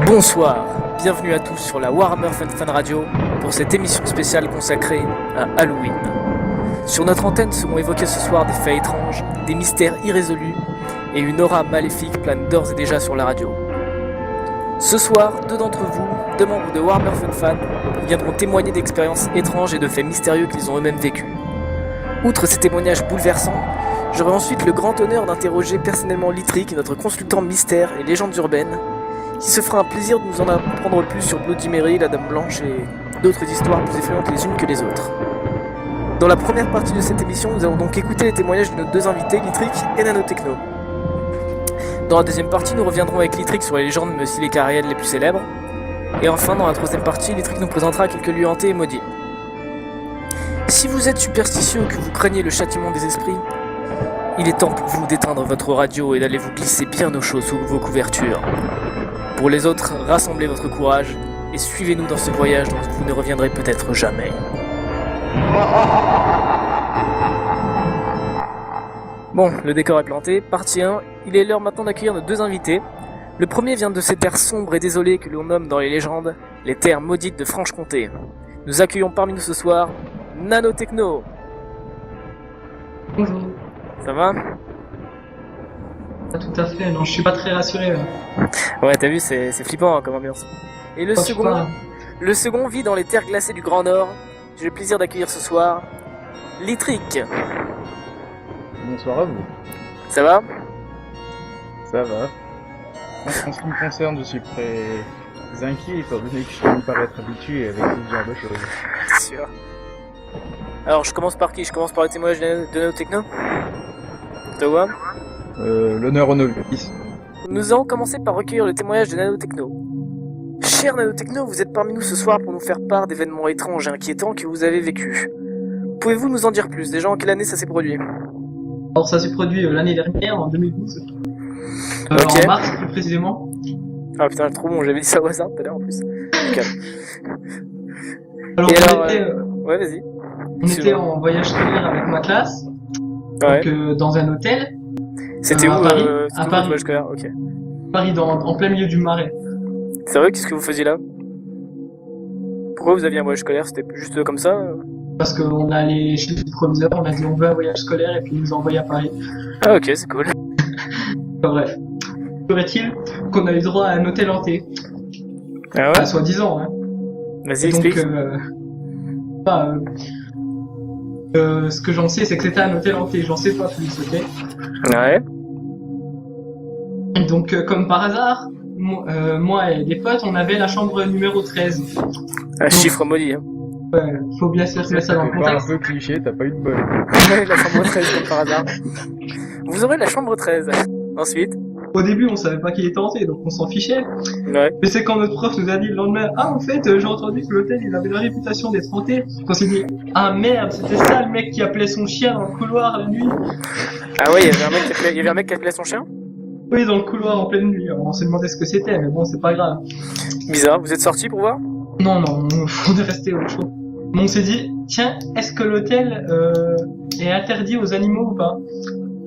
Bonsoir, bienvenue à tous sur la Warhammer Fun Radio pour cette émission spéciale consacrée à Halloween. Sur notre antenne seront évoqués ce soir des faits étranges, des mystères irrésolus et une aura maléfique plane d'ores et déjà sur la radio. Ce soir, deux d'entre vous, deux membres de Warhammer Fun, viendront témoigner d'expériences étranges et de faits mystérieux qu'ils ont eux-mêmes vécus. Outre ces témoignages bouleversants, j'aurai ensuite le grand honneur d'interroger personnellement Litrick, notre consultant mystère et légendes urbaines, qui se fera un plaisir de nous en apprendre plus sur Bloody Mary, la Dame Blanche et d'autres histoires plus effrayantes les unes que les autres. Dans la première partie de cette émission, nous allons donc écouter les témoignages de nos deux invités, Litrick et Nanotechno. Dans la deuxième partie, nous reviendrons avec Litrick sur les légendes mais aussi les carrières les plus célèbres. Et enfin, dans la troisième partie, Litrick nous présentera quelques lieux hantés et maudits. Si vous êtes superstitieux ou que vous craignez le châtiment des esprits, il est temps pour vous d'éteindre votre radio et d'aller vous glisser bien au chaud sous vos couvertures. Pour les autres, rassemblez votre courage et suivez-nous dans ce voyage dont vous ne reviendrez peut-être jamais. Bon, le décor est planté. Partie 1, il est l'heure maintenant d'accueillir nos deux invités. Le premier vient de ces terres sombres et désolées que l'on nomme dans les légendes les terres maudites de Franche-Comté. Nous accueillons parmi nous ce soir Nanotechno. Bonjour. Ça va ? Pas tout à fait, non, je suis pas très rassuré. Ouais, t'as vu, c'est flippant hein, comme ambiance. Et le second vit dans les terres glacées du Grand Nord. J'ai le plaisir d'accueillir ce soir Litrick. Bonsoir à vous. Ça va ? Ça va. En ce qui me concerne, je suis très inquiet étant donné que je finis par être habitué avec ce genre de choses. C'est sûr. Alors, je commence par qui ? Je commence par le témoignage de Nanotechno. Ça va ? L'honneur au novice. Nous allons commencer par recueillir le témoignage de Nanotechno. Cher Nanotechno, vous êtes parmi nous ce soir pour nous faire part d'événements étranges et inquiétants que vous avez vécus. Pouvez-vous nous en dire plus ? Déjà, en quelle année ça s'est produit ? Alors ça s'est produit l'année dernière, en 2012. Ok. En mars plus précisément. Ah putain, trop bon, j'avais dit ça au hasard tout à l'heure en plus. Ok. Alors, Et on, alors, était, Ouais, vas-y. on était en voyage scolaire avec ma classe, Ouais. donc, dans un hôtel, C'était où à Paris, c'était à où, Paris. votre voyage scolaire ? Ok. Paris en plein milieu du Marais. C'est vrai, qu'est-ce que vous faisiez là ? Pourquoi vous aviez un voyage scolaire ? C'était juste comme ça ? Parce qu'on allait chez le proviseur, on a dit on veut un voyage scolaire et puis il nous a envoyé à Paris. Ah ok, c'est cool. Enfin, bref. Ferait-il qu'on a eu droit à un hôtel hanté, Ah enfin, ouais ? soi-disant, hein. Vas-y, Et donc, explique. ce que j'en sais, c'est que c'était un hôtel hanté, j'en sais pas plus, ok. Ouais. Et donc, comme par hasard, moi et des potes, on avait la chambre numéro 13. Un chiffre maudit, hein. Faut bien se mettre ça dans le fait pas un contexte. peu cliché, t'as pas eu de bol. Ouais, la chambre 13 comme par hasard. Vous aurez la chambre 13. Ensuite. Au début, on savait pas qu'il était hanté, donc on s'en fichait. Ouais. Mais c'est quand notre prof nous a dit le lendemain, ah, en fait, j'ai entendu que l'hôtel, il avait la réputation d'être hanté, qu'on s'est dit, ah merde, c'était ça le mec qui appelait son chien dans le couloir la nuit. Ah ouais, il y avait un mec qui appelait son chien ? Oui, dans le couloir en pleine nuit. Alors, on s'est demandé ce que c'était, mais bon, c'est pas grave. Bizarre, vous êtes sortis pour voir ? Non, on est resté au chaud. Mais on s'est dit, tiens, est-ce que l'hôtel est interdit aux animaux ou pas?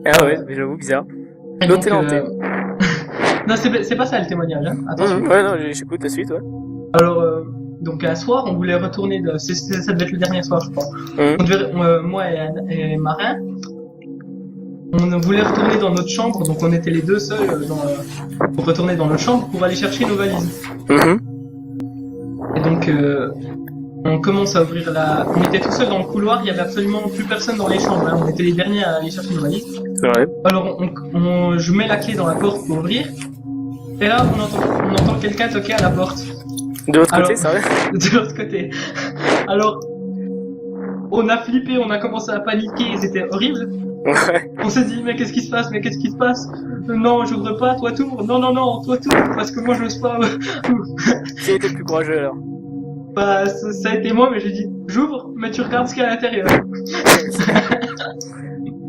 Ah ouais, mais j'avoue, bizarre. Et L'hôtel donc, hanté. Non, c'est pas ça le témoignage, hein. Attention. Ouais, non, j'écoute la suite, ouais. Alors, donc un soir, on voulait retourner, ça devait être le dernier soir, je crois. Moi et Marin, on voulait retourner dans notre chambre, donc on était les deux seuls pour retourner dans notre chambre pour aller chercher nos valises. Et donc, on commence à ouvrir on était tout seul dans le couloir, il y avait absolument plus personne dans les chambres, hein. On était les derniers à aller chercher nos valises. Ouais. Alors, je mets la clé dans la porte pour ouvrir, et là, on entend quelqu'un toquer à la porte. De l'autre côté, Alors, ça va ? De l'autre côté. Alors, on a flippé, on a commencé à paniquer, c'était horrible. Ouais. On s'est dit, mais qu'est-ce qui se passe? Non, j'ouvre pas, toi t'ouvres. Non, toi t'ouvres, parce que moi je n'ose pas. Qui a été le plus courageux alors ? Bah, ça a été moi, mais j'ai dit, j'ouvre, mais tu regardes ce qu'il y a à l'intérieur.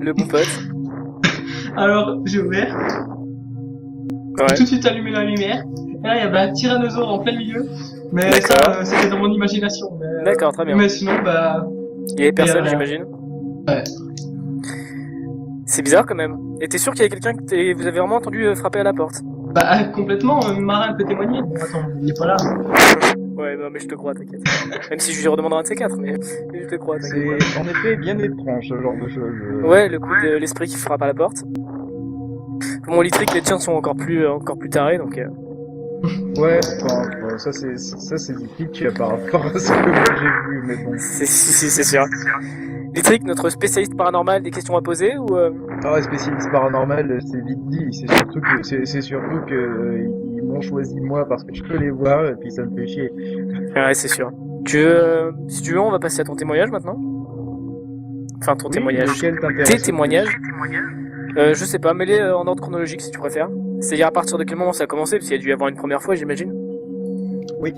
Le bon pote. Alors, j'ai ouvert, Ouais. j'ai tout de suite allumé la lumière, et là il y avait un tyrannosaure en plein milieu. Mais D'accord. ça, c'était dans mon imagination. D'accord, très bien. Mais sinon, bah, Il y avait personne, Et, j'imagine. ouais. C'est bizarre quand même. Et t'es sûr qu'il y avait quelqu'un que vous avez vraiment entendu frapper à la porte ? Bah, complètement, Marin peut témoigner. Bon, attends, il est pas là. Ouais, non, mais je te crois, t'inquiète. Même si je lui redemande un de ces quatre, mais je te crois, t'inquiète. C'est en effet bien étrange, ce genre de choses. Ouais, le coup de l'esprit qui frappe à la porte. Pour mon litrique, les tiens sont encore plus tarés, donc... Ouais, enfin, ça c'est du pitch par rapport à ce que moi j'ai vu, mais bon. Si, c'est sûr. Litrique, notre spécialiste paranormal, des questions à poser ou... Ah, spécialiste paranormal, c'est vite dit. C'est surtout que ils m'ont choisi moi parce que je peux les voir et puis ça me fait chier. Ouais, c'est sûr. Si tu veux, on va passer à ton témoignage maintenant. Enfin, ton témoignage. Lequel t'intéresse? Tes témoignages. Je sais pas, mets-les en ordre chronologique si tu préfères. C'est-à-dire à partir de quel moment ça a commencé, parce qu'il y a dû y avoir une première fois, j'imagine. Oui.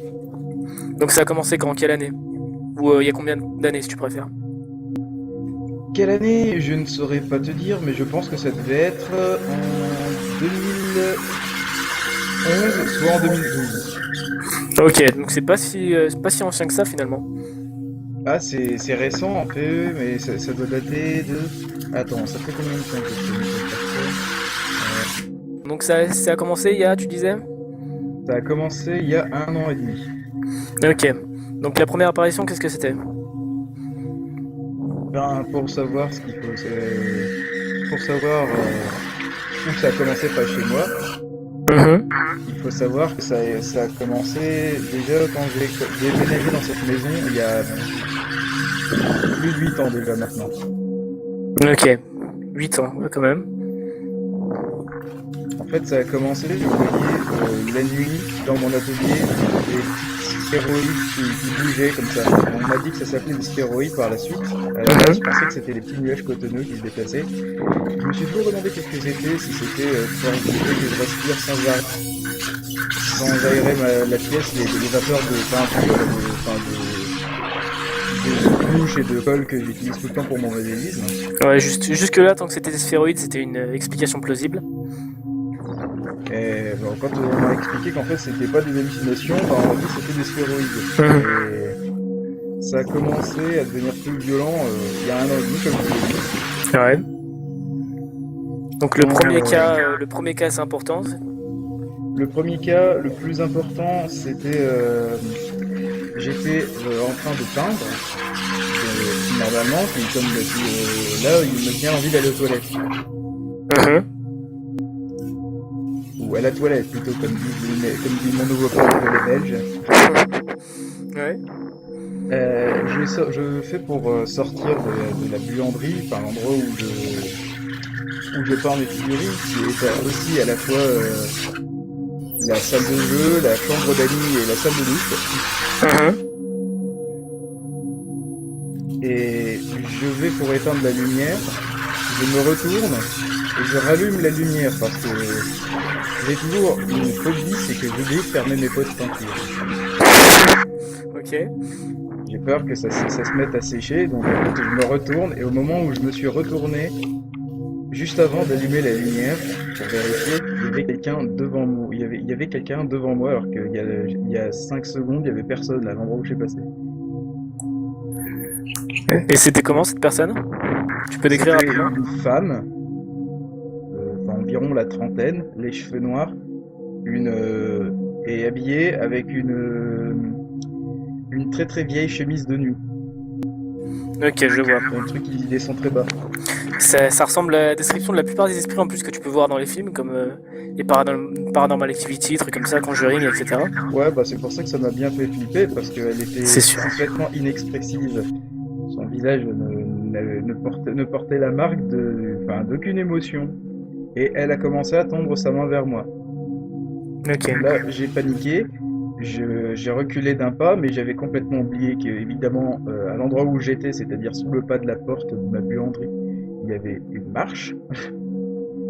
Donc ça a commencé quand? Quelle année? Ou il y a combien d'années si tu préfères? Quelle année? Je ne saurais pas te dire, mais je pense que ça devait être en 2011, soit en 2012. Ok, donc c'est pas si ancien que ça finalement. Ah, c'est récent un peu, mais ça doit dater de... Attends, ça fait combien de temps que je fais cette personne? Donc ça a commencé il y a, tu disais? Ça a commencé il y a 1 an et demi. Ok, donc la première apparition, qu'est-ce que c'était? Ben, pour savoir ce qu'il faut, c'est... Pour savoir où ça a commencé pas chez moi, il faut savoir que ça a commencé déjà quand j'ai déménagé dans cette maison il y a plus de 8 ans déjà maintenant. Ok, 8 ans, ouais, quand même. En fait, ça a commencé, je voyais la nuit dans mon atelier des petits stéroïdes qui bougeaient comme ça. On m'a dit que ça s'appelait des stéroïdes par la suite. Alors là, je pensais que c'était les petits nuages cotonneux qui se déplaçaient. Je me suis toujours demandé qu'est-ce que c'était, si c'était pour éviter que je respire sans aérer la pièce, les vapeurs de peinture, de couches et de colle que j'utilise tout le temps pour mon modélisme. Ouais, jusque là, tant que c'était des sphéroïdes, c'était une explication plausible. Et bon, quand on m'a expliqué qu'en fait c'était pas des hallucinations, bah, on m'a dit que c'était des sphéroïdes. Et ça a commencé à devenir plus violent il y a 1 an et demi, comme je l'ai dit. Ouais. Donc le premier cas c'est important. Le premier cas, le plus important, c'était j'étais en train de peindre. Normalement, puis comme là, il me vient l'envie d'aller aux toilettes. Ou à la toilette plutôt, comme dit mon nouveau pote les Belges. Ouais. Je fais pour sortir de la buanderie, enfin l'endroit où je peins mes figurines, qui est aussi à la fois la salle de jeu, la chambre d'amis et la salle de douche. Et je vais pour éteindre la lumière, je me retourne et je rallume la lumière parce que j'ai toujours une phobie, c'est que j'oublie de fermer mes pots de peinture. Ok. J'ai peur que ça se mette à sécher, donc je me retourne et au moment où je me suis retourné, juste avant d'allumer la lumière, pour vérifier, il y avait quelqu'un devant moi. Il y avait quelqu'un devant moi alors qu'il y a 5 secondes, il y avait personne à l'endroit où j'ai passé. Et c'était comment cette personne? Tu peux décrire rapidement? Une femme, environ la trentaine, les cheveux noirs, et habillée avec une très très vieille chemise de nuit. Ok, je vois. Un truc qui descend très bas. Ça ressemble à la description de la plupart des esprits en plus que tu peux voir dans les films, comme les Paranormal Activity, trucs comme ça, Conjuring, etc. Ouais, bah c'est pour ça que ça m'a bien fait flipper, parce qu'elle était complètement inexpressive. Son visage ne portait la marque d'aucune émotion. Et elle a commencé à tendre sa main vers moi. Ok. Là, j'ai paniqué. J'ai reculé d'un pas, mais j'avais complètement oublié qu'évidemment, à l'endroit où j'étais, c'est-à-dire sous le pas de la porte de ma buanderie, il y avait une marche.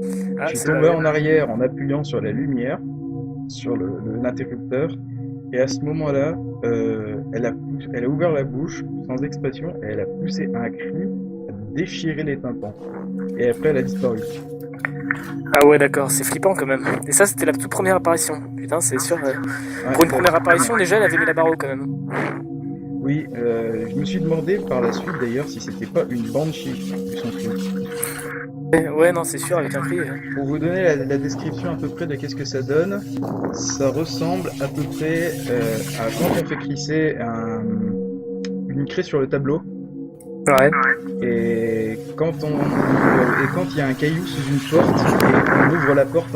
Je suis tombé en arrière en appuyant sur la lumière, sur l'interrupteur, et à ce moment-là, elle a ouvert la bouche, sans expression, et elle a poussé un cri, a déchiré les tympans. Et après, elle a disparu. Ah ouais, d'accord, c'est flippant quand même. Et ça, c'était la toute première apparition. Putain, c'est sûr. Pour une première apparition, déjà, elle avait mis la barre haut quand même. Oui, je me suis demandé par la suite d'ailleurs si c'était pas une banshee du son cri. Ouais, non, c'est sûr, avec un cri. Pour vous donner la description à peu près de qu'est-ce que ça donne, ça ressemble à peu près à quand on fait crisser une craie sur le tableau. Ouais. Et quand il y a un caillou sous une porte et qu'on ouvre la porte